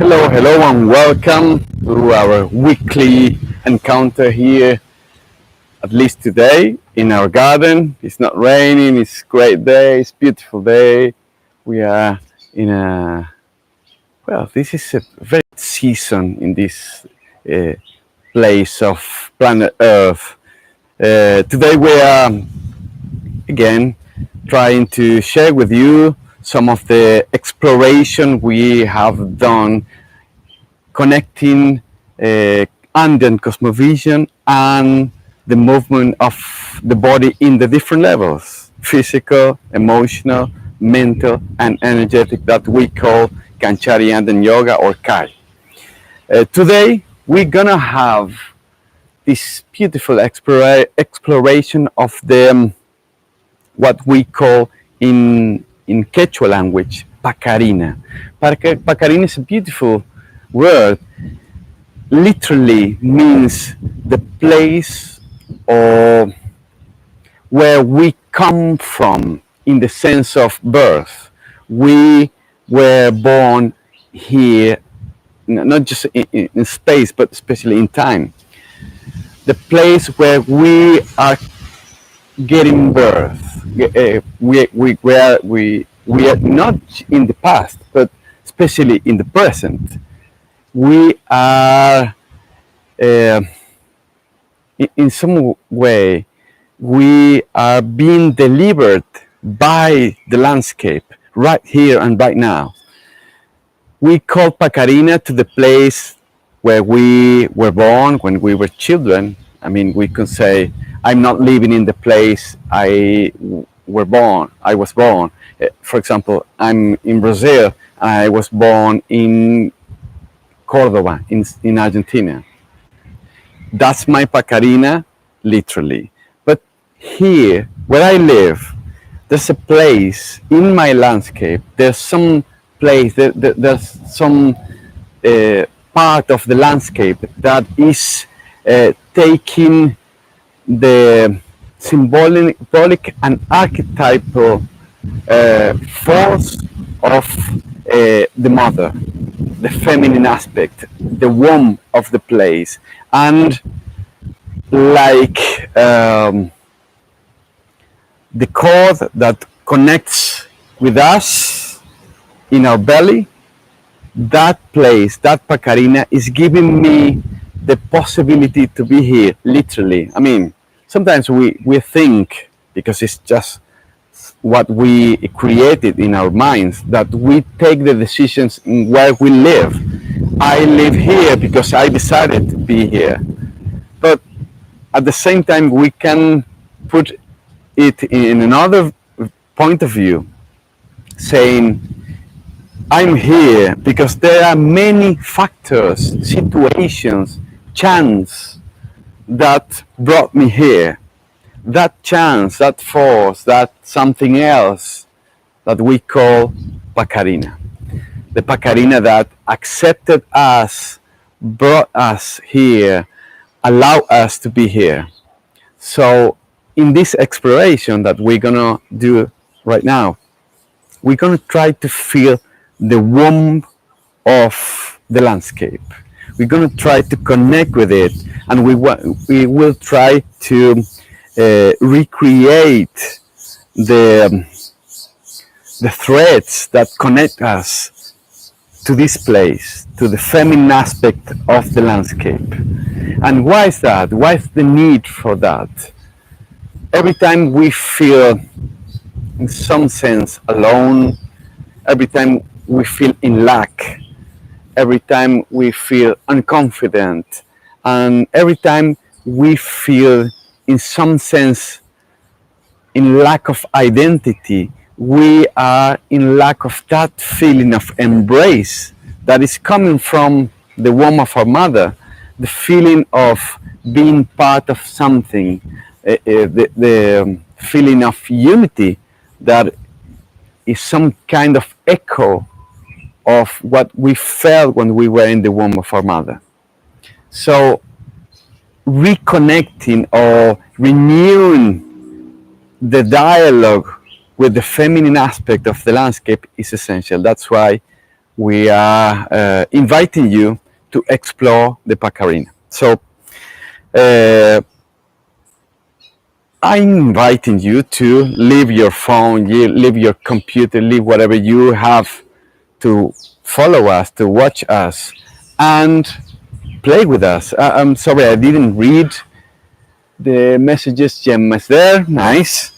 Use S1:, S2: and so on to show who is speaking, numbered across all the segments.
S1: Hello, and welcome to our weekly encounter here, at least today, in our garden. It's not raining, it's a great day, it's a beautiful day. We are in this is a very season in this uh, place of planet Earth. Today we are again trying to share with you some of the exploration we have done connecting Andean cosmovision and the movement of the body in the different levels: physical, emotional, mental, and energetic, that we call Kanchari Andean Yoga or Kai. Today, we're gonna have this beautiful exploration of the what we call in Quechua language Paqarina. Paqarina is a beautiful word, literally means the place or where we come from in the sense of birth. We were born here, not just in space, but especially in time. The place where we are getting birth. We are not in the past, but especially in the present. We are in some way we are being delivered by the landscape right here and right now. We call Paqarina to the place where we were born when we were children. I mean, we can say, I'm not living in the place I was born. For example, I'm in Brazil. I was born in Cordoba, in Argentina. That's my Paqarina, literally. But here, where I live, there's a place in my landscape. There's some place, there's some part of the landscape that is taking the symbolic and archetypal force of the mother, the feminine aspect, the womb of the place, and like the cord that connects with us in our belly, that place, that Paqarina, is giving me the possibility to be here, literally. I mean, sometimes we think, because it's just what we created in our minds, that we take the decisions in where we live. I live here because I decided to be here. But at the same time, we can put it in another point of view, saying, I'm here because there are many factors, situations, chance that brought me here. That chance, that force, that something else that we call Paqarina. The Paqarina that accepted us, brought us here, allowed us to be here. So in this exploration that we're gonna do right now, we're gonna try to feel the womb of the landscape. We're gonna try to connect with it, and we will try to recreate the threads that connect us to this place, to the feminine aspect of the landscape. And why is that? Why is the need for that? Every time we feel, in some sense, alone, every time we feel in lack, every time we feel unconfident, and every time we feel, in some sense, in lack of identity, we are in lack of that feeling of embrace that is coming from the womb of our mother, the feeling of being part of something, the feeling of unity that is some kind of echo of what we felt when we were in the womb of our mother. So reconnecting or renewing the dialogue with the feminine aspect of the landscape is essential. That's why we are inviting you to explore the Paqarina. So I'm inviting you to leave your phone, leave your computer, leave whatever you have to follow us, to watch us, and play with us. I'm sorry, I didn't read the messages. Gemma's there, nice.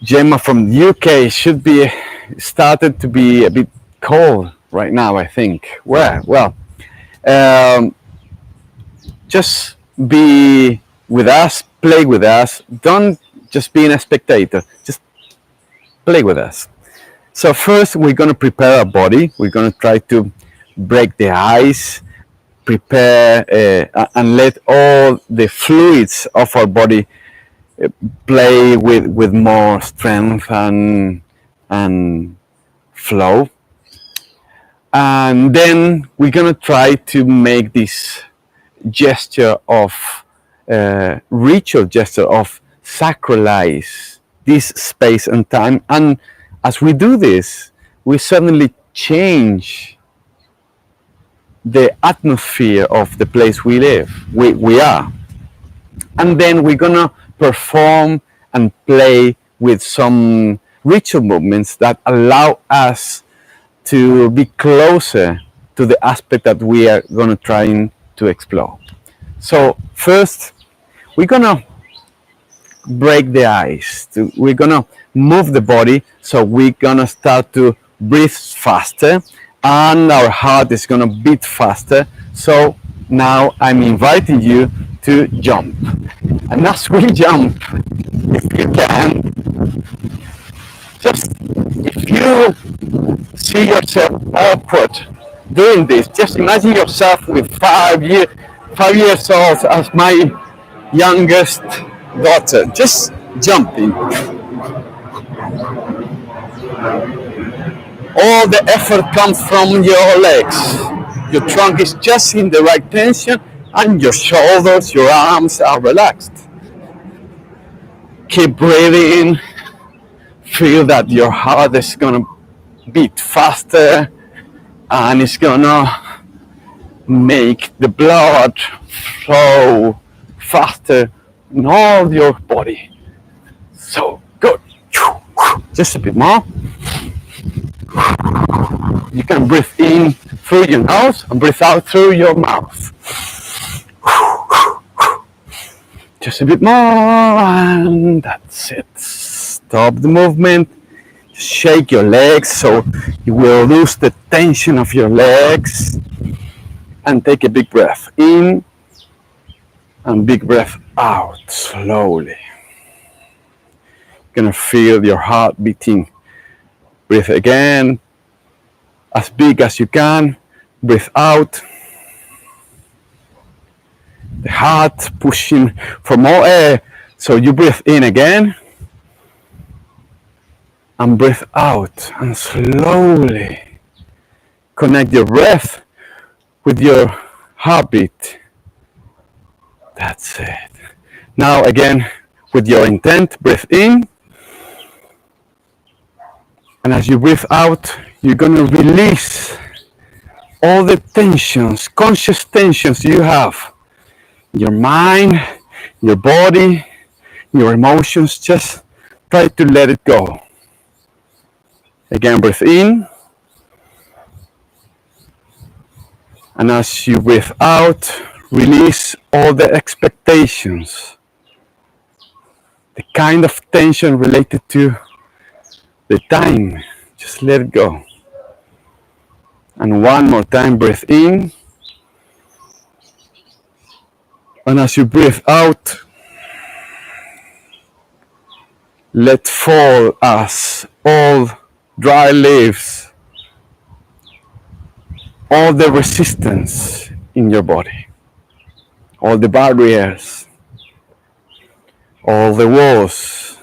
S1: Gemma from the UK should be started to be a bit cold right now, I think. Well, um, just be with us, play with us. Don't just be a spectator, just play with us. So first we're going to prepare our body. We're going to try to break the ice, prepare and let all the fluids of our body play with more strength and flow. And then we're going to try to make this gesture of ritual gesture of sacralize this space and time. And as we do this, we suddenly change the atmosphere of the place we live, we are. And then we're gonna perform and play with some ritual movements that allow us to be closer to the aspect that we are gonna try to explore. So first, we're gonna break the ice. We're gonna move the body, so we're gonna start to breathe faster, and our heart is gonna beat faster. So now I'm inviting you to jump. And as we jump, if you can, just if you see yourself awkward doing this, just imagine yourself with 5 years old as my youngest daughter, just jumping. All the effort comes from your legs. Your trunk is just in the right tension, and your shoulders, your arms are relaxed. Keep breathing. Feel that your heart is gonna beat faster, and it's gonna make the blood flow faster in all your body. So good. Just a bit more. You can breathe in through your nose and breathe out through your mouth. Just a bit more, and that's it. Stop the movement. Shake your legs so you will lose the tension of your legs. And take a big breath in and big breath out slowly. You're gonna feel your heart beating. Breathe again, as big as you can. Breathe out. The heart pushing for more air. So you breathe in again. And breathe out. And slowly connect your breath with your heartbeat. That's it. Now again, with your intent, breathe in. And as you breathe out, you're going to release all the tensions, conscious tensions you have. Your mind, your body, your emotions, just try to let it go. Again, breathe in. And as you breathe out, release all the expectations, the kind of tension related to the time. Just let it go. And one more time, breathe in. And as you breathe out, let fall as all dry leaves, all the resistance in your body, all the barriers, all the walls.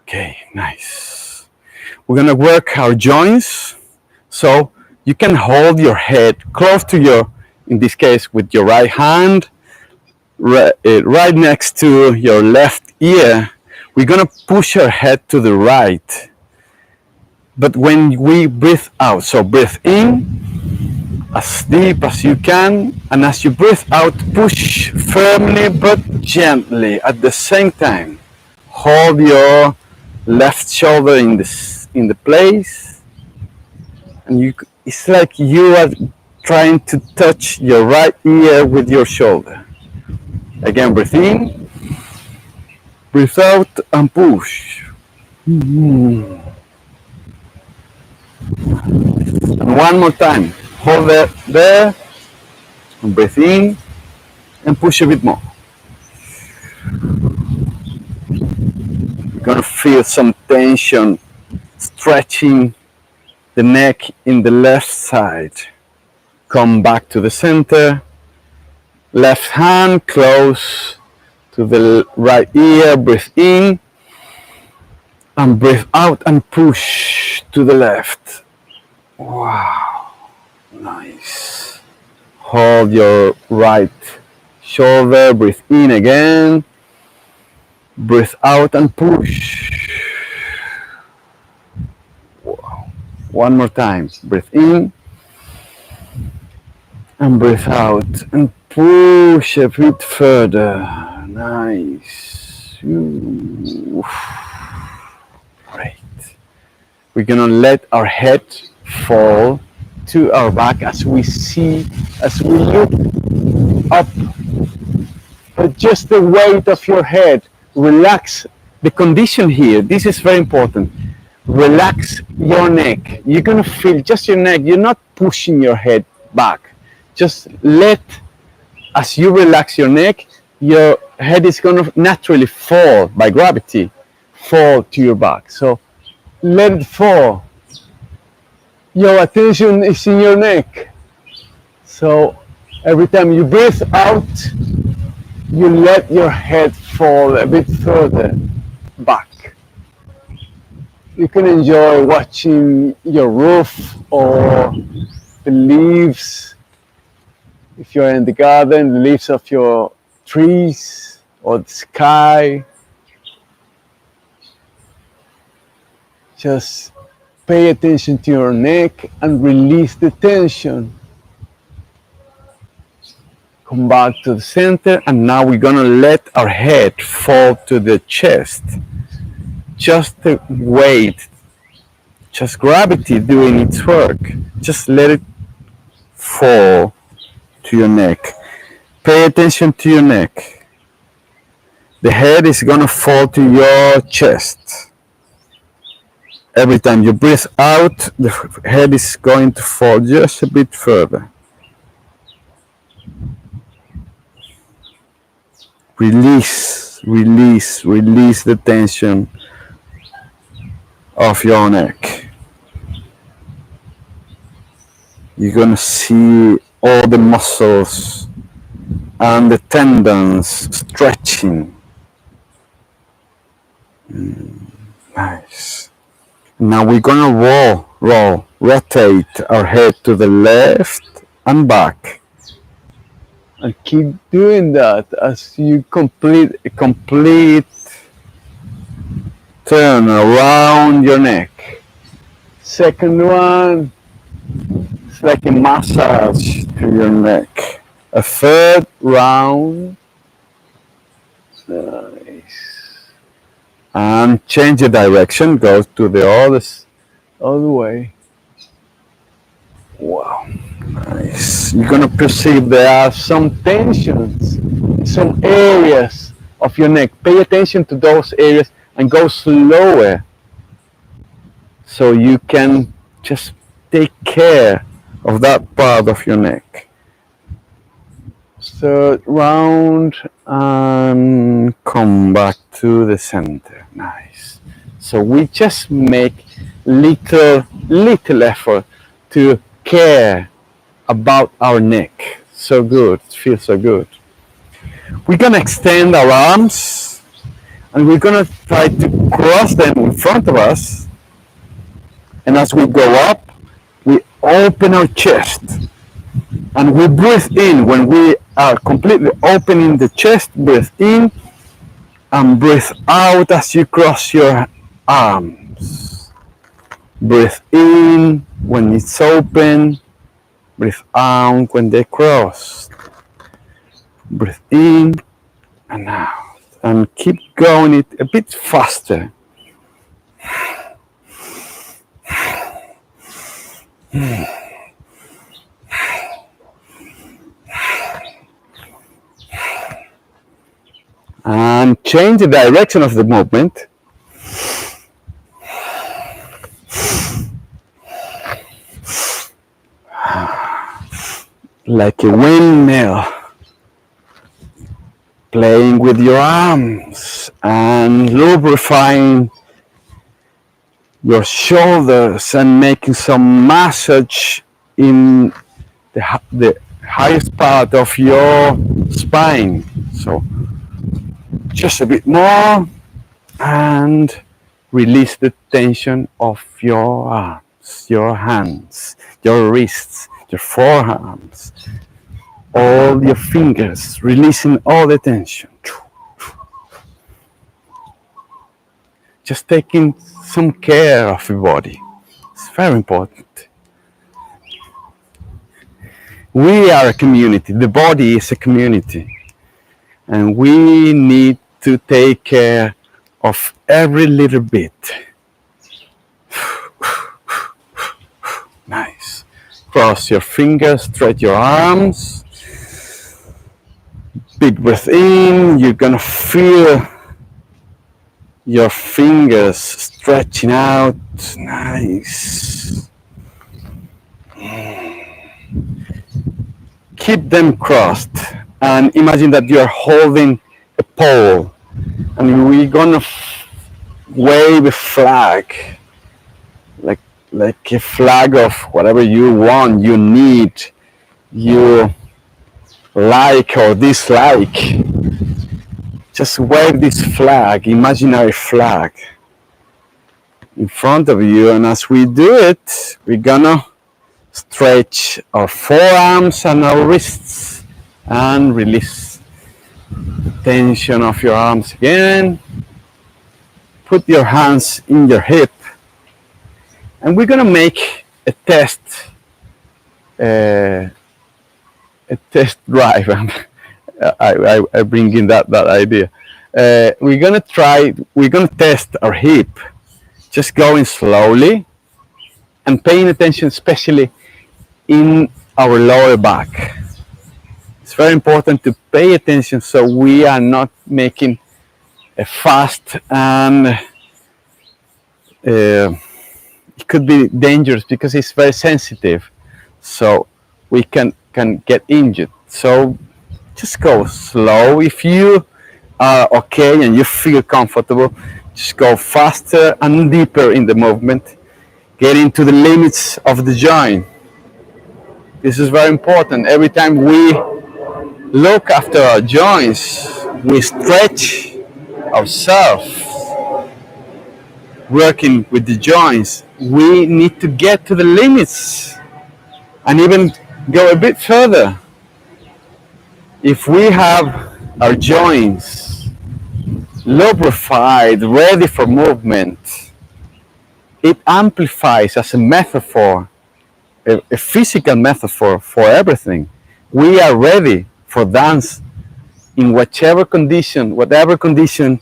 S1: Okay, nice. We're gonna work our joints, so you can hold your head close to your, in this case with your right hand, right next to your left ear. We're gonna push our head to the right But when we breathe out, so breathe in as deep as you can, and as you breathe out, push firmly but gently at the same time. Hold your left shoulder in the place, and it's like you are trying to touch your right ear with your shoulder. Again, breathe in, breathe out, and push. And one more time. Hold it there, and breathe in, and push a bit more. You're gonna feel some tension stretching the neck in the left side. Come back to the center. Left hand close to the right ear. Breathe in and breathe out and push to the left. Wow, nice. Hold your right shoulder. Breathe in again. Breathe out and push. Wow. One more time. Breathe in and breathe out and push a bit further. Nice. Great. We're gonna let our head fall to our back as we look up. But just the weight of your head, relax. The condition here, this is very important. Relax your neck. You're gonna feel just your neck. You're not pushing your head back. Just as you relax your neck, your head is gonna naturally fall by gravity, fall to your back. So let it fall. Your attention is in your neck. So every time you breathe out, you let your head fall a bit further back. You can enjoy watching your roof or the leaves. If you're in the garden, the leaves of your trees or the sky. Just pay attention to your neck and release the tension. Come back to the center, and now we're gonna let our head fall to the chest. Just the weight, just gravity doing its work. Just let it fall to your neck. Pay attention to your neck. The head is gonna fall to your chest. Every time you breathe out, the head is going to fall just a bit further. Release, release, release the tension of your neck. You're gonna see all the muscles and the tendons stretching. Nice. Now we're gonna rotate our head to the left and back. And keep doing that as you complete a complete turn around your neck. Second one, it's like a massage to your neck. A third round. Nice. And change the direction, go to the other way. Wow, nice. You're gonna perceive there are some tensions in some areas of your neck. Pay attention to those areas and go slower so you can just take care of that part of your neck. Third round and come back to the center. Nice. So we just make little effort to care about our neck. So good, it feels so good. We're gonna extend our arms and we're gonna try to cross them in front of us. And as we go up, we open our chest and we breathe in. When we are completely opening the chest, breathe in and breathe out as you cross your arms. Breathe in when it's open. Breathe out when they cross. Breathe in and out. And keep going it a bit faster. And change the direction of the movement. Like a windmill. Playing with your arms and lubrifying your shoulders and making some massage in the highest part of your spine. So just a bit more and release the tension of your arms, your hands, your wrists, your forearms, all your fingers, releasing all the tension. Just taking some care of your body. It's very important. We are a community. The body is a community. And we need to take care of every little bit. Nice. Cross your fingers, stretch your arms. Big breath in. You're gonna feel your fingers stretching out. Nice. Keep them crossed and imagine that you are holding a pole and we're gonna wave a flag, like a flag of whatever you want, you need, you like or dislike. Just wave this flag, imaginary flag, in front of you, and as we do it, we're gonna stretch our forearms and our wrists and release the tension of your arms again. Put your hands in your hip, and we're gonna make a test drive. I bring in that idea. We're gonna test our hip, just going slowly and paying attention especially in our lower back. It's very important to pay attention so we are not making a fast, and it could be dangerous because it's very sensitive, so we can get injured. So just go slow. If you are okay and you feel comfortable, just go faster and deeper in the movement, getting to the limits of the joint. This is very important. Every time we look after our joints, we stretch ourselves. Working with the joints, we need to get to the limits and even go a bit further. If we have our joints lubrified, ready for movement, it amplifies as a metaphor, a physical metaphor for everything. We are ready for dance in whatever condition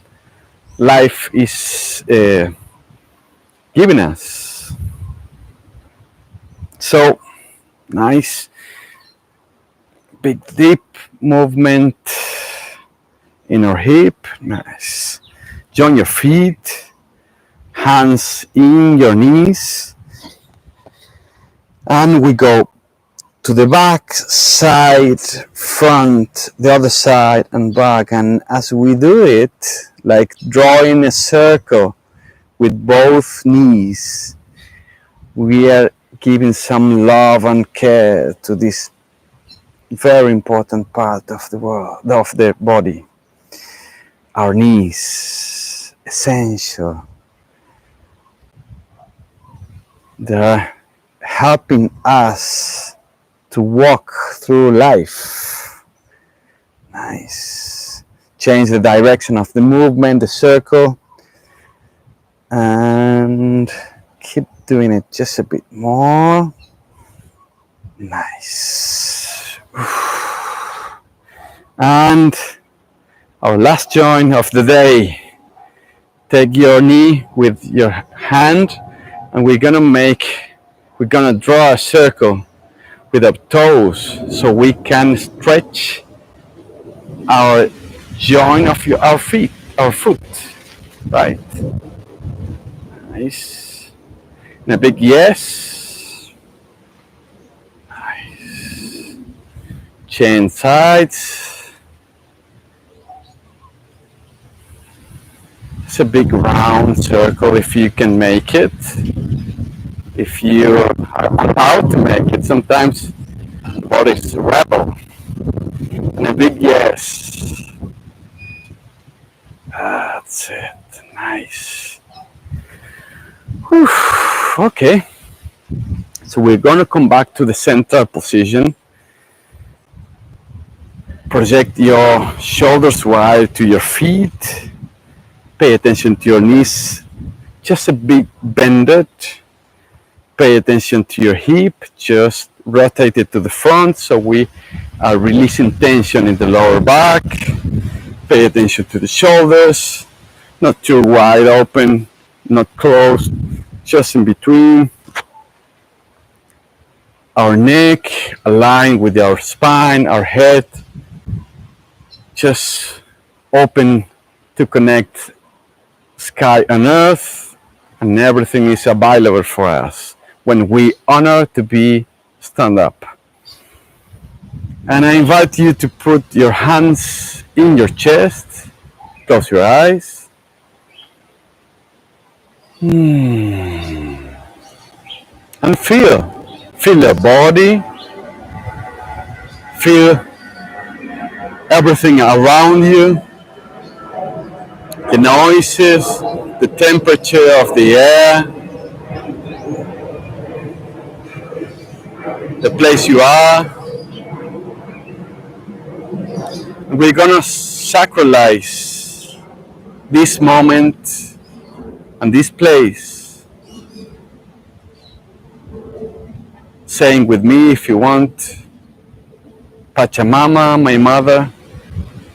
S1: life is giving us. So, nice, big deep movement in our hip. Nice. Join your feet, hands in your knees, and we go to the back, side, front, the other side and back. And as we do it, like drawing a circle with both knees, we are giving some love and care to this very important part of the world, of the body. Our knees, essential. They're helping us to walk through life. Nice. Change the direction of the movement, the circle, and keep Doing it just a bit more. Nice. And our last joint of the day. Take your knee with your hand, and we're gonna draw a circle with our toes so we can stretch our joint of our foot, right? Nice. And a big yes. Nice. Change sides. It's a big round circle if you can make it. If you are allowed to make it, sometimes bodies rebel. And a big yes. That's it. Nice. Whew. Okay. So we're going to come back to the center position. Project your shoulders wide to your feet. Pay attention to your knees, just a bit bended. Pay attention to your hip, just rotate it to the front so we are releasing tension in the lower back. Pay attention to the shoulders, not too wide open, not closed, just in between. Our neck aligned with our spine, our head, just open to connect sky and earth, and everything is available for us when we honor to be stand up. And I invite you to put your hands in your chest, close your eyes. And feel your body, feel everything around you. The noises, the temperature of the air, the place you are. We're gonna sacralize this moment and this place, saying with me if you want, Pachamama, my mother,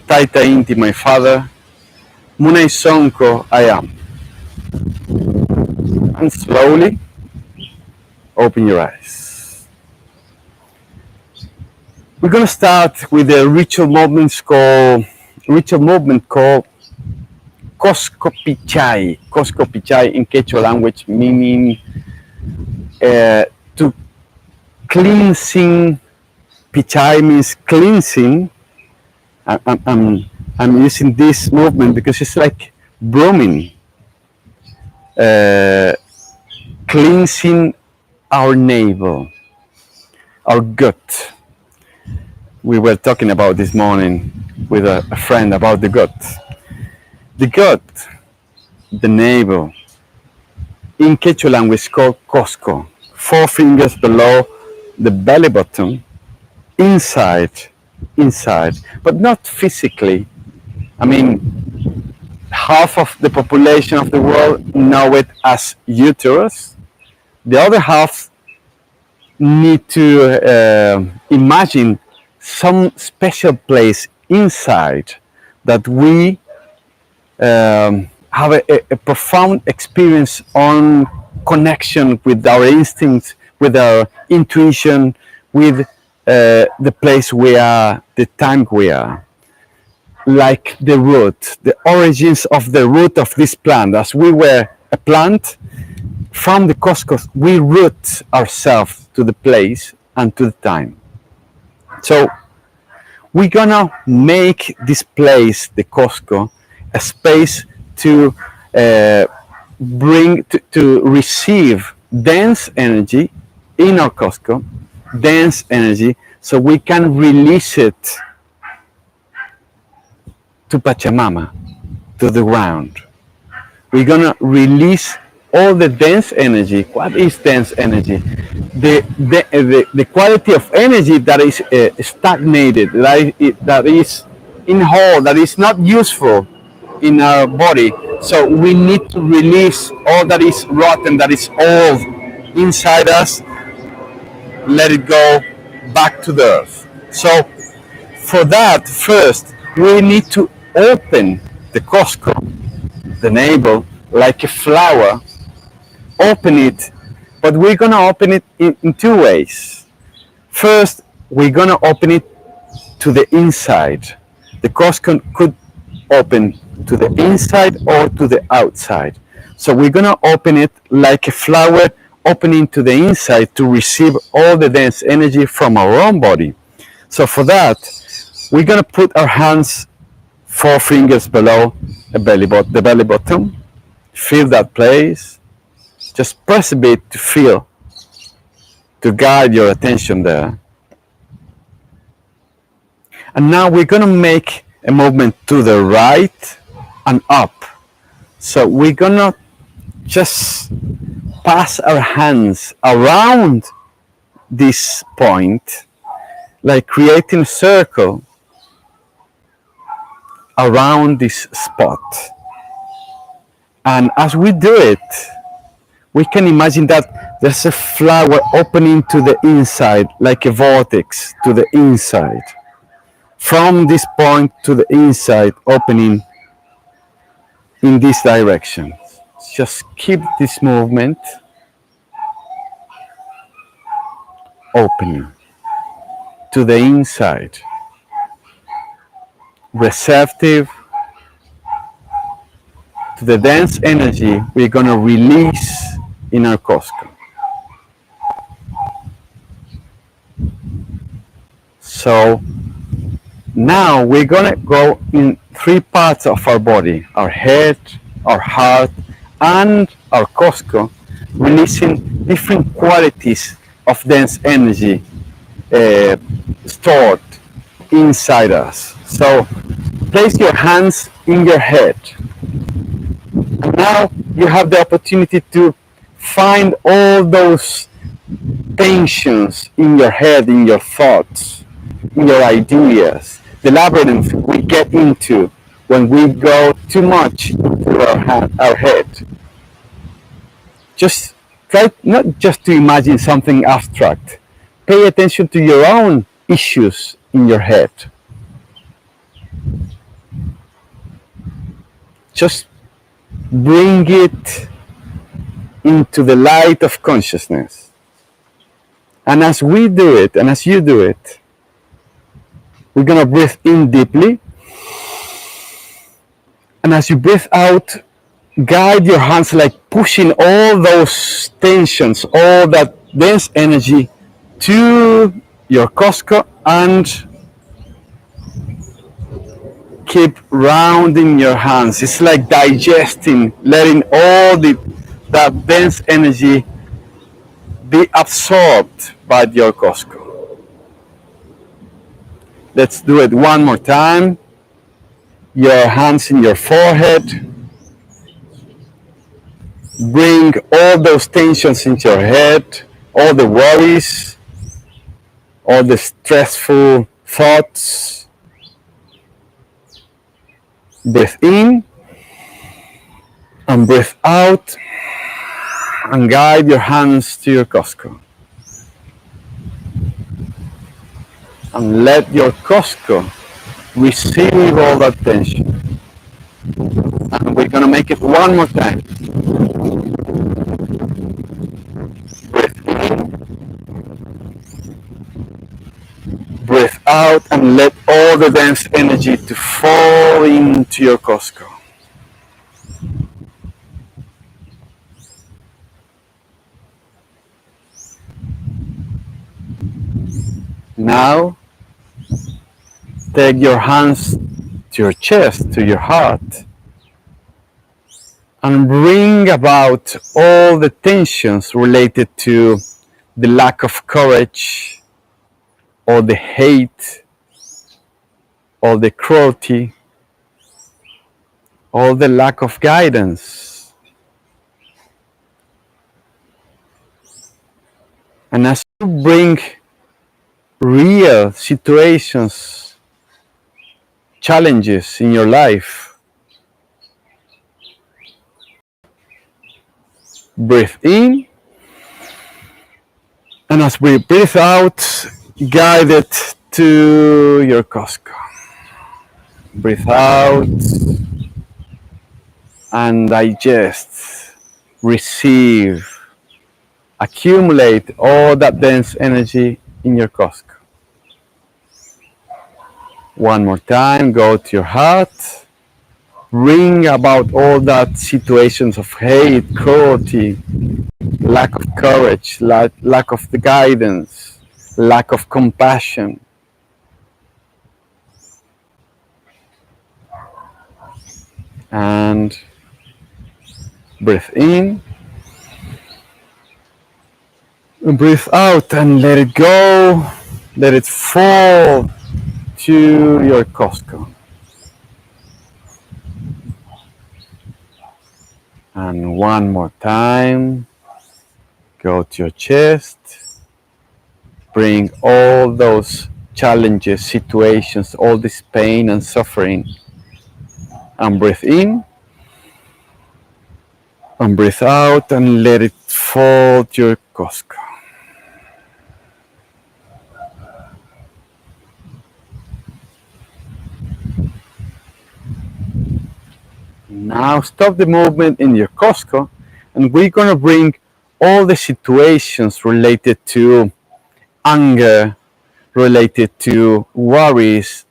S1: Taita Inti, my father, Munay Sonko, I am. And slowly open your eyes. We're going to start with a ritual movement called Kosko Pichai. Kosko Pichai in Quechua language, meaning to cleansing. Pichai means cleansing. I'm using this movement because it's like brooming, cleansing our navel, our gut. We were talking about this morning with a friend about the gut. The gut, the navel, in Quechua language is called Cosco. 4 fingers below the belly button, inside, but not physically. I mean, half of the population of the world know it as uterus. The other half need to imagine some special place inside that we have a profound experience on connection with our instincts, with our intuition, with the place we are, the time we are. Like the root, the origins of the root of this plant. As we were a plant, from the cosmos, we root ourselves to the place and to the time. So we're gonna make this place, the Costco, a space to to receive dense energy in our Costco, dense energy, so we can release it to Pachamama, to the ground. We're gonna release all the dense energy. What is dense energy? The quality of energy that is stagnated, that is in whole, that is not useful in our body. So we need to release all that is rotten, that is old, inside us, let it go back to the earth. So for that, first, we need to open the cosco, the navel, like a flower, open it, but we're gonna open it in two ways. First, we're gonna open it to the inside. The cosco could open to the inside or to the outside. So we're gonna open it like a flower opening to the inside to receive all the dense energy from our own body. So for that, we're gonna put our hands 4 fingers below the belly button. Feel that place. Just press a bit to feel, to guide your attention there. And now we're gonna make a movement to the right and up. So we're gonna just pass our hands around this point, like creating a circle around this spot. And as we do it, we can imagine that there's a flower opening to the inside, like a vortex to the inside. From this point to the inside, opening in this direction. Just keep this movement opening to the inside, receptive to the dense energy we're going to release in our cosco. So now we're going to go in 3 parts of our body: our head, our heart, and our cosco, releasing different qualities of dense energy stored inside us. So place your hands in your head. And now you have the opportunity to find all those tensions in your head, in your thoughts, in your ideas, the labyrinth we get into when we go too much into our head. Just try not just to imagine something abstract. Pay attention to your own issues in your head. Just bring it into the light of consciousness. And as we do it, and as you do it, we're going to breathe in deeply. And as you breathe out, guide your hands like pushing all those tensions, all that dense energy to your cosco, and keep rounding your hands. It's like digesting, letting all that dense energy be absorbed by your cosco. Let's do it one more time. Your hands in your forehead. Bring all those tensions into your head, all the worries, all the stressful thoughts. Breathe in and breathe out, and guide your hands to your cosco. And let your cosco receive all that tension. And we're going to make it one more time. Breathe in, breathe out, and let all the dense energy to fall into your cosco. Now, take your hands to your chest, to your heart, and bring about all the tensions related to the lack of courage, or the hate, or the cruelty, or the lack of guidance. And as you bring real situations, challenges in your life, breathe in And as we breathe out, guide it to your Costco. Breathe out and digest, receive, accumulate all that dense energy in your Costco. One more time, go to your heart, bring about all that situations of hate, cruelty, lack of courage, lack of the guidance, lack of compassion. And breathe in and breathe out and let it go, let it fall to your Costco. And one more time, go to your chest, bring all those challenges, situations, all this pain and suffering, and breathe in and breathe out and let it fall to your Costco. Now stop the movement in your Costco, and we're going to bring all the situations related to anger, related to worries,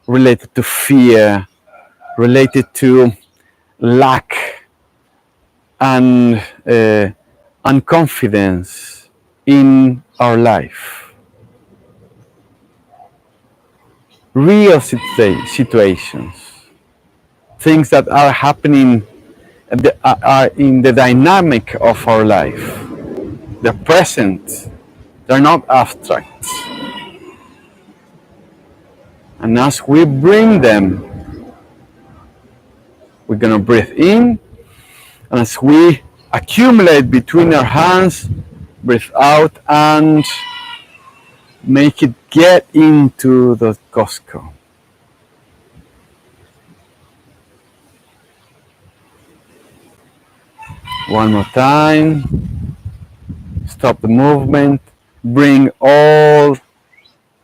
S1: related to fear, related to lack and unconfidence in our life. Real situations, things that are happening, are in the dynamic of our life. They're present, they're not abstract. And as we bring them, we're going to breathe in, and as we accumulate between our hands, breathe out and make it get into the Costco. One more time. Stop the movement. Bring all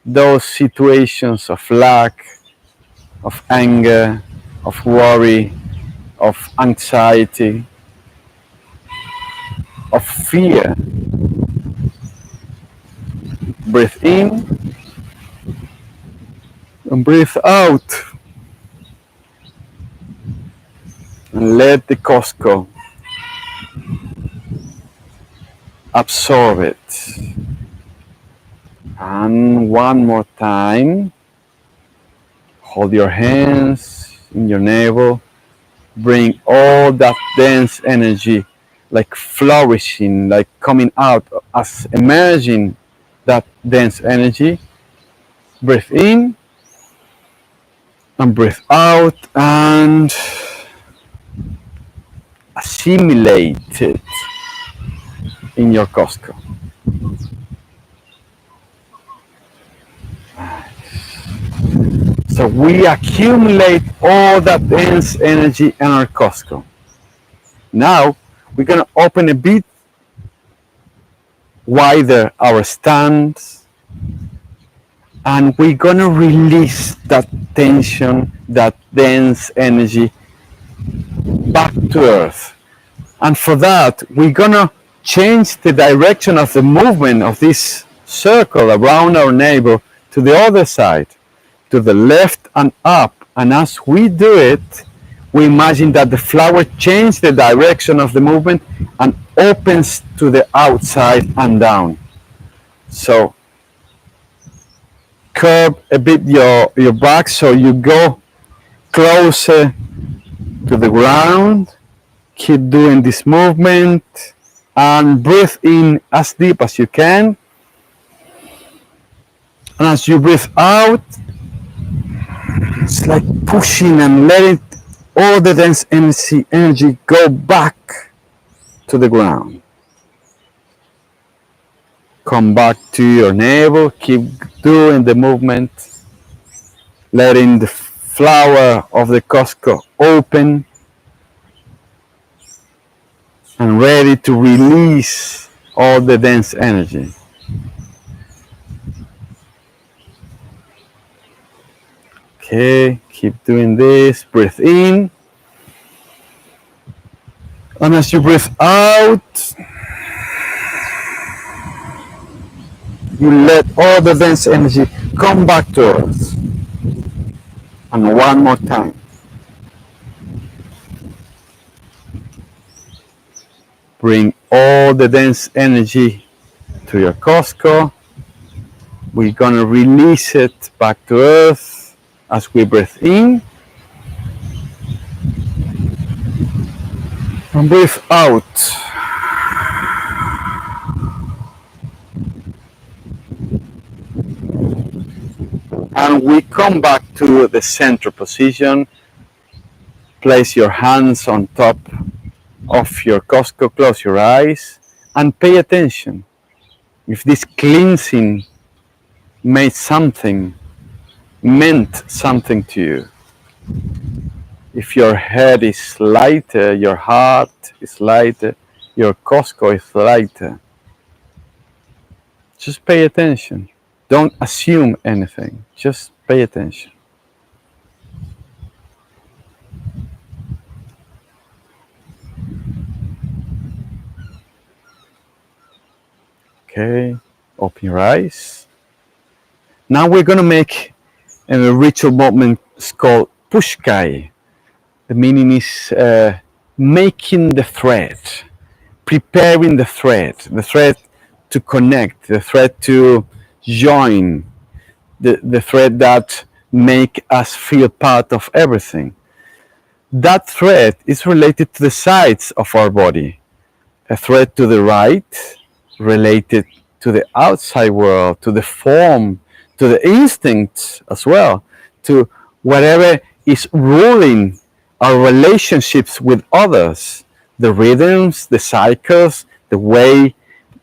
S1: those situations of lack, of anger, of worry, of anxiety, of fear. Breathe in and breathe out. And let the Costco absorb it. And one more time, hold your hands in your navel, bring all that dense energy like flourishing, like coming out as emerging that dense energy. Breathe in and breathe out and assimilate it in your Costco. So we accumulate all that dense energy in our Costco. Now we're going to open a bit wider our stance, and we're going to release that tension, that dense energy back to earth. And for that, we're going to change the direction of the movement of this circle around our neighbor to the other side, to the left and up. And as we do it, we imagine that the flower changes the direction of the movement and opens to the outside and down. So curve a bit your back so you go closer to the ground. Keep doing this movement and breathe in as deep as you can. And as you breathe out, it's like pushing and letting all the dense energy go back to the ground. Come back to your navel, keep doing the movement, letting the flower of the Costco open and ready to release all the dense energy. Okay, keep doing this. Breathe in. And as you breathe out, you let all the dense energy come back to earth. And one more time. Bring all the dense energy to your Costco. We're gonna release it back to earth as we breathe in. And breathe out. And we come back to the center position. Place your hands on top of your Costco, close your eyes, and pay attention. If this cleansing meant something to you. If your head is lighter, your heart is lighter, your Costco is lighter. Just pay attention. Don't assume anything. Just pay attention. Okay, open your eyes. Now we're going to make a ritual movement called pushkai. The meaning is making the thread, preparing the thread to connect, the thread to join, the thread that make us feel part of everything. That thread is related to the sides of our body. A thread to the right, related to the outside world, to the form, to the instincts as well, to whatever is ruling our relationships with others, the rhythms, the cycles, the way,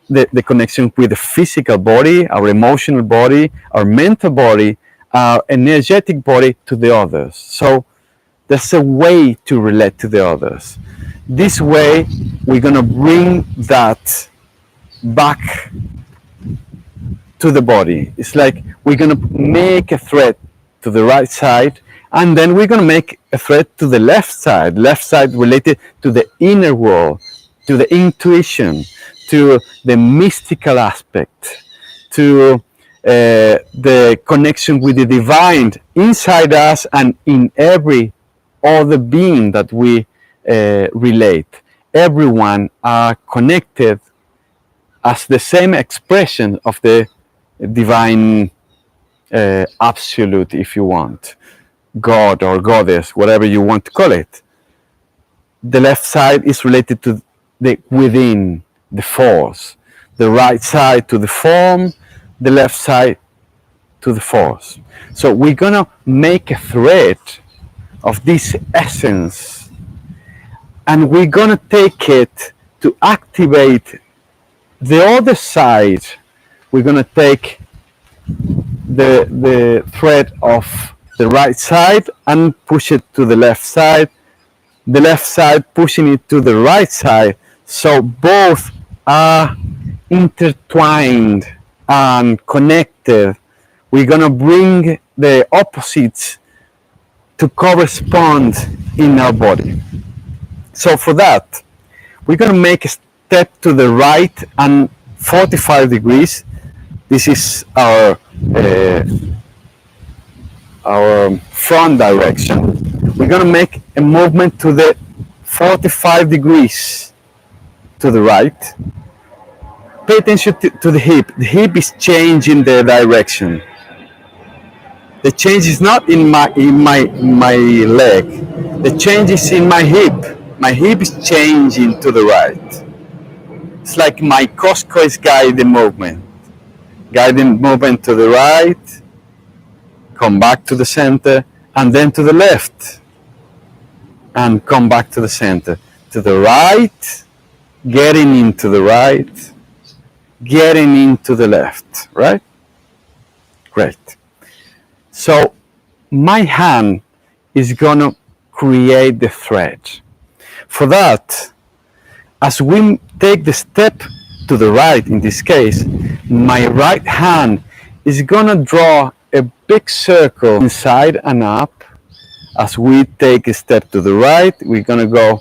S1: the connection with the physical body, our emotional body, our mental body, our energetic body to the others. So there's a way to relate to the others. This way, we're going to bring that back to the body. It's like we're going to make a thread to the right side, and then we're going to make a thread to the left side related to the inner world, to the intuition, to the mystical aspect, to the connection with the divine inside us and in every other being that we relate. Everyone are connected as the same expression of the divine absolute, if you want, God or goddess, whatever you want to call it. The left side is related to the within, the force. The right side to the form, the left side to the force. So we're gonna make a thread of this essence, and we're gonna take it to activate the other side. We're gonna take the thread of the right side and push it to the left side pushing it to the right side, so both are intertwined and connected. We're gonna bring the opposites to correspond in our body. So for that, we're gonna make a step to the right and 45 degrees. This is our front direction. We're going to make a movement to the 45 degrees to the right. Pay attention to the hip. The hip is changing the direction. The change is not in my leg. The change is in my hip. My hip is changing to the right. It's like my Costco is guiding movement. Guiding movement to the right, come back to the center, and then to the left, and come back to the center. To the right, getting into the right, getting into the left, right? Great. So my hand is gonna create the thread. For that, as we take the step to the right in this case, my right hand is gonna draw a big circle inside and up. As we take a step to the right, we're gonna go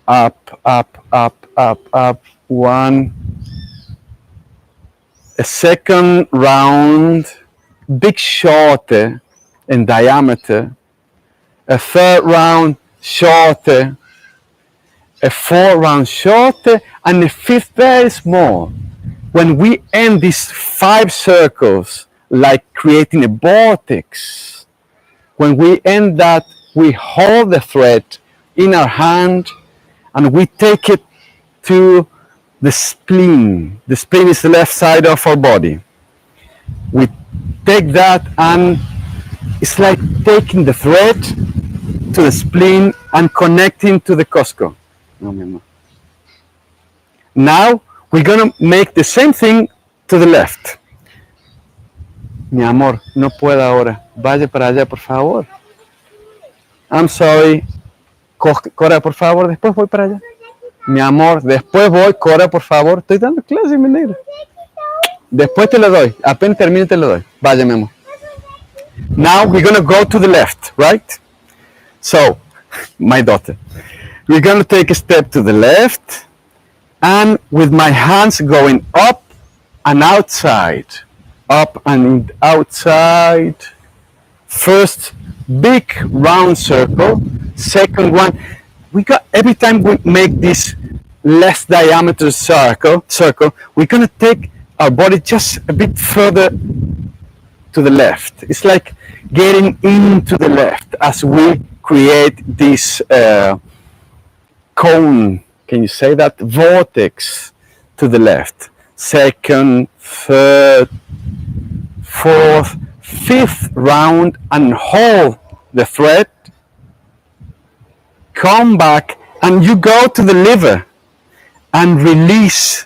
S1: up, up, up, up, up, one, a second round, big shorter in diameter, a third round shorter, a fourth round shorter, and a fifth very small. When we end these 5 circles, like creating a vortex, when we end that, we hold the thread in our hand and we take it to the spleen. The spleen is the left side of our body. We take that and it's like taking the thread to the spleen and connecting to the Costco. Now we're gonna make the same thing to the left. Mi amor, no puedo ahora. Vaya para allá, por favor. I'm sorry. Cora, por favor, después voy para allá. Mi amor, después voy. Cora, por favor. Estoy dando clase, mi negra. Después te lo doy. Apenas termine te lo doy. Vaya, mi amor. Now we're gonna go to the left, right? So, my daughter. We're gonna take a step to the left, and with my hands going up and outside, up and outside. First big round circle, second one. We got every time we make this less diameter circle, we're gonna take our body just a bit further to the left. It's like getting into the left as we create this cone, can you say that? Vortex to the left. Second, third, fourth, fifth round, and hold the thread. Come back and you go to the liver and release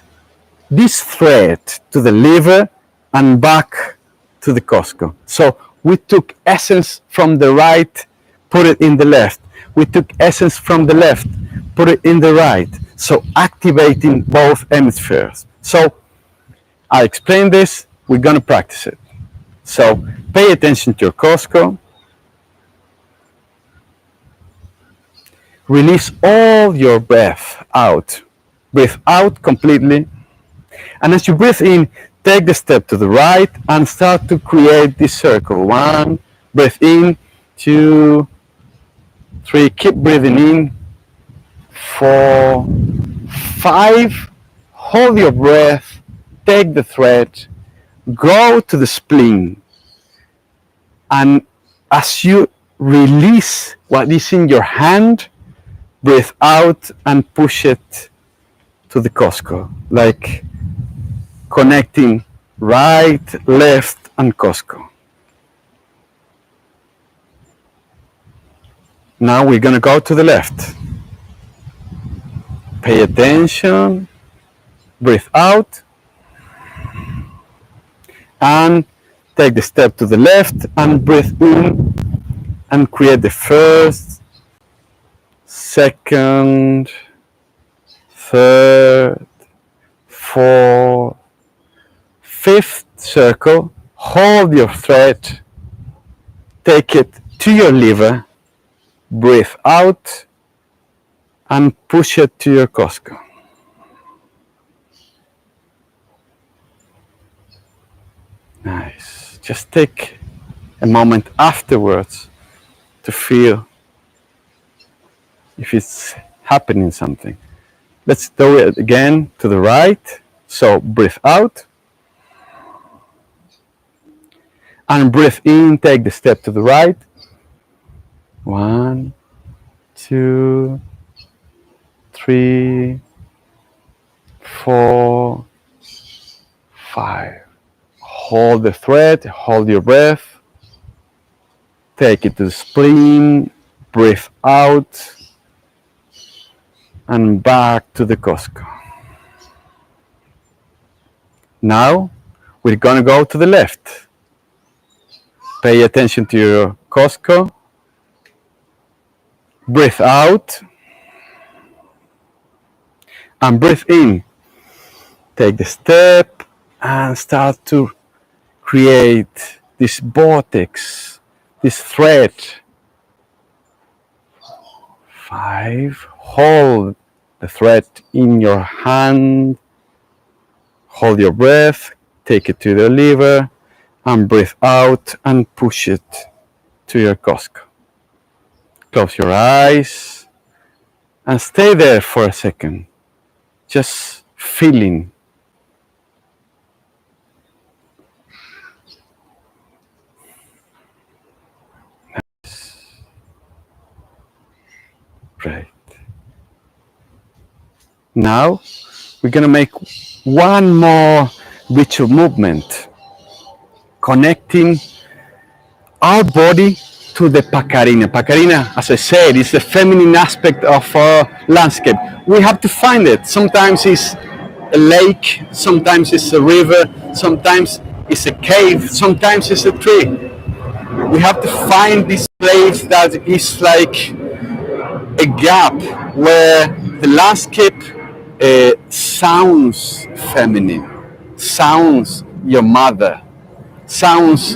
S1: this thread to the liver and back to the Costco. So we took essence from the right, put it in the left. We took essence from the left, put it in the right. So activating both hemispheres. So I explained this, we're gonna practice it. So pay attention to your Costco. Release all your breath out. Breathe out completely. And as you breathe in, take the step to the right and start to create this circle. 1, breathe in, 2, 3, keep breathing in, 4, 5, hold your breath, take the thread, go to the spleen, and as you release what is in your hand, breathe out and push it to the Costco, like connecting right, left, and Costco. Now we're gonna go to the left. Pay attention, breathe out, and take the step to the left and breathe in and create the first, second, third, fourth, fifth circle. Hold your thread, take it to your liver, breathe out, and push it to your Costco. Nice. Just take a moment afterwards to feel if it's happening something. Let's do it again to the right. So breathe out. And breathe in, take the step to the right. 1, 2, 3, 4, 5. Hold the thread, hold your breath. Take it to the spleen, breathe out, and back to the Costco. Now, we're gonna go to the left. Pay attention to your Costco. Breathe out. And breathe in. take the step and start to create this vortex, this thread. 5. Hold the thread in your hand. Hold your breath. Take it to the liver and breathe out and push it to your Costco. Close your eyes and stay there for a second, just feeling. Right. Now we're going to make one more ritual movement, connecting our body to the Paqarina. Paqarina, as I said, is the feminine aspect of our landscape. We have to find it. Sometimes it's a lake, sometimes it's a river, sometimes it's a cave, sometimes it's a tree. We have to find this place that is like a gap where the landscape sounds feminine, sounds your mother, sounds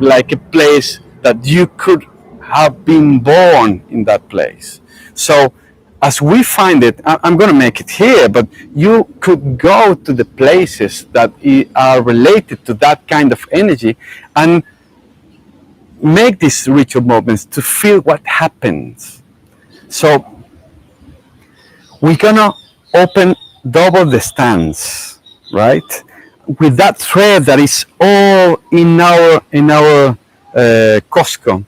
S1: like a place that you could have been born in that place. So as we find it, I'm going to make it here, but you could go to the places that are related to that kind of energy and make these ritual movements to feel what happens. So we're gonna open double the stance, right? With that thread that is all in our Costco,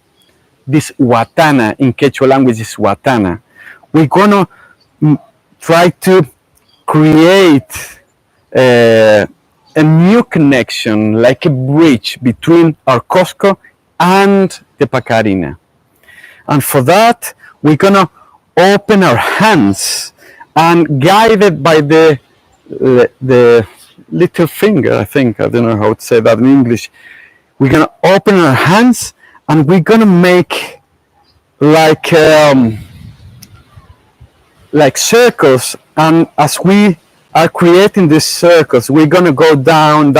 S1: this Watana, in Quechua language is Watana. We're gonna try to create a new connection, like a bridge between our Costco and the Paqarina. And for that, we're gonna open our hands and guided by the little finger, I think, I don't know how to say that in English. We're gonna open our hands and we're gonna make like circles. And as we are creating these circles, we're gonna go down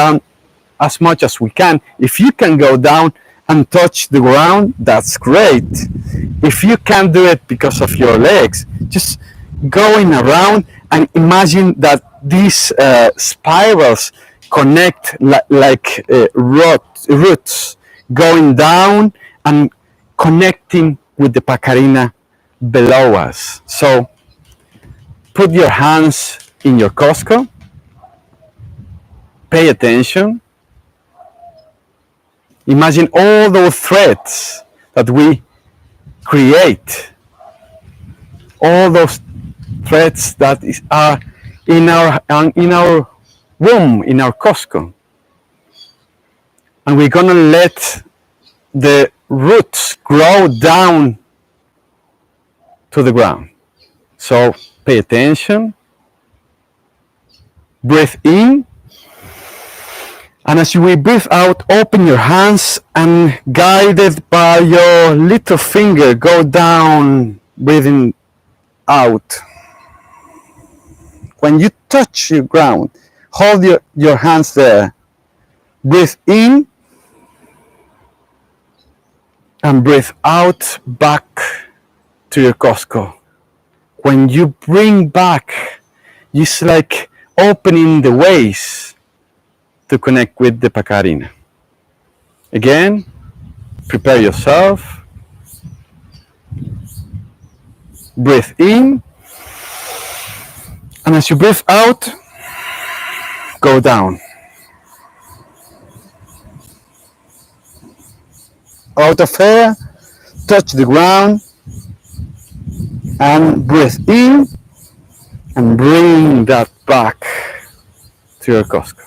S1: as much as we can. If you can go down and touch the ground, that's great. If you can't do it because of your legs, just going around and imagine that these spirals connect like roots going down and connecting with the Paqarina below us. So put your hands in your Costco, pay attention. Imagine all those threads that we create, all those threads that are in our womb, in our Costco. And we're gonna let the roots grow down to the ground. So pay attention, breathe in, and as you breathe out, open your hands and guided by your little finger, go down, breathing out. When you touch the ground, hold your hands there. Breathe in and breathe out back to your Costco. When you bring back, it's like opening the ways to connect with the Paqarina. Again, prepare yourself. Breathe in. And as you breathe out, go down. Out of air, touch the ground, and breathe in, and bring that back to your Costco.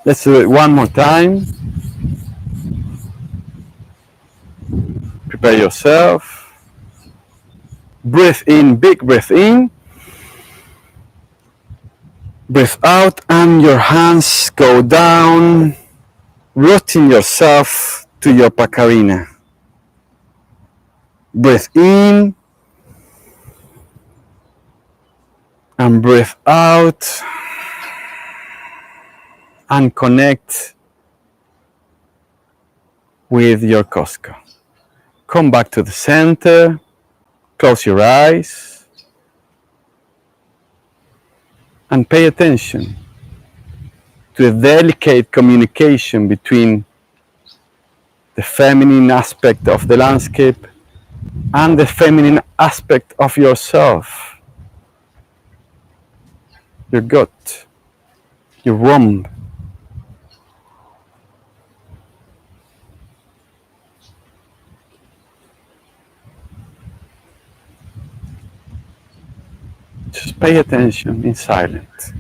S1: Let's do it one more time. Prepare yourself. Breathe in, big breath in. Breathe out and your hands go down, rooting yourself to your Paqarina. Breathe in And breathe out and connect with your Costco. Come back to the center, close your eyes, and pay attention to a delicate communication between the feminine aspect of the landscape and the feminine aspect of yourself, your gut, your womb. Just pay attention in silence.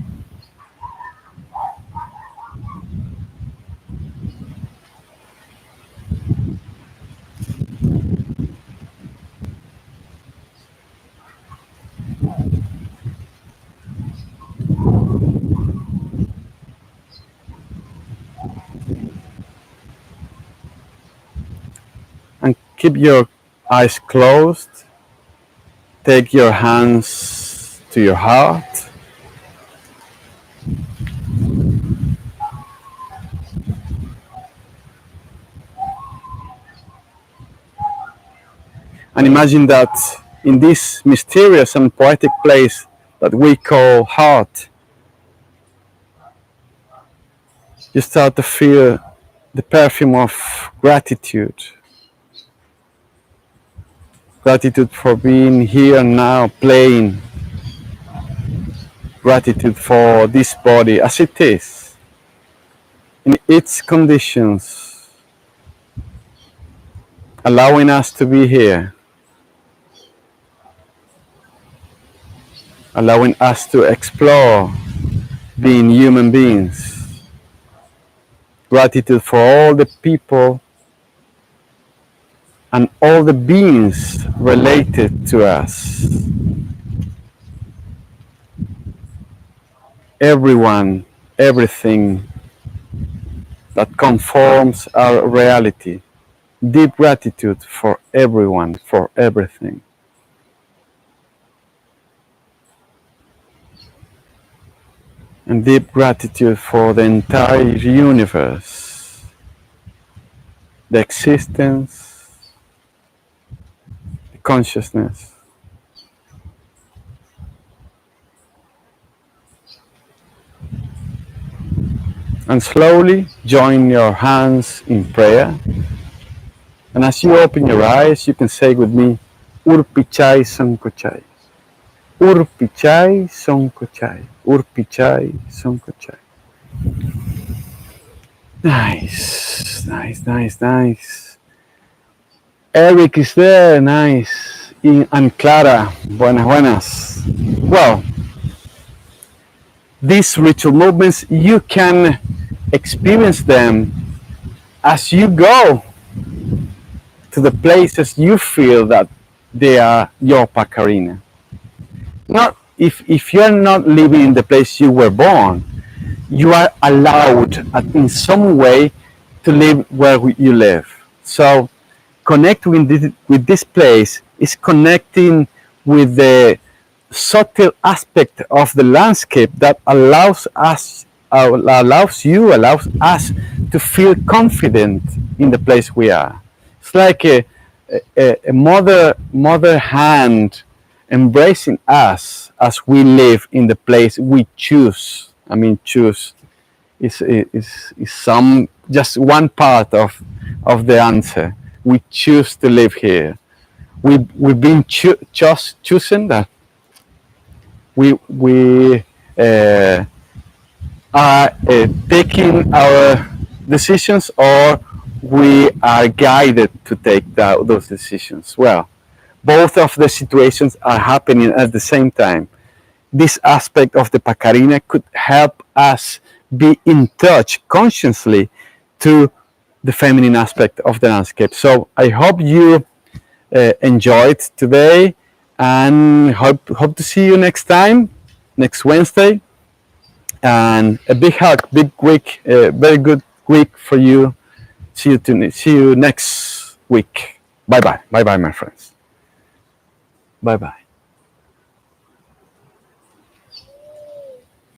S1: And keep your eyes closed. Take your hands to your heart. And imagine that in this mysterious and poetic place that we call heart, you start to feel the perfume of gratitude. Gratitude for being here now, playing. Gratitude for this body as it is, in its conditions, allowing us to be here, allowing us to explore being human beings. Gratitude for all the people and all the beings related to us. Everyone, everything that conforms our reality. Deep gratitude for everyone, for everything. And deep gratitude for the entire universe, the existence, the consciousness. And slowly join your hands in prayer. And as you open your eyes, you can say with me, Urpichai Sankochai. Urpichai Sankochai. Urpichai Sankochai. Nice, nice, nice, nice. Eric is there, nice. And Clara, buenas, buenas. Well, these ritual movements, you can experience them as you go to the places you feel that they are your Paqarina. Not if you are not living in the place you were born, you are allowed in some way to live where you live. So connect with this place is connecting with the subtle aspect of the landscape that allows us to feel confident in the place we are. It's like a mother hand embracing us as we live in the place we choose. I mean, choose is some just one part of the answer. We choose to live here. We've been chosen that we are taking our decisions, or we are guided to take those decisions. Well, both of the situations are happening at the same time. This aspect of the Paqarina could help us be in touch consciously to the feminine aspect of the landscape. So I hope you enjoyed today, and hope to see you next time, next Wednesday. And a big hug, big week, very good week for you. See you next week. Bye bye, my friends. Bye bye.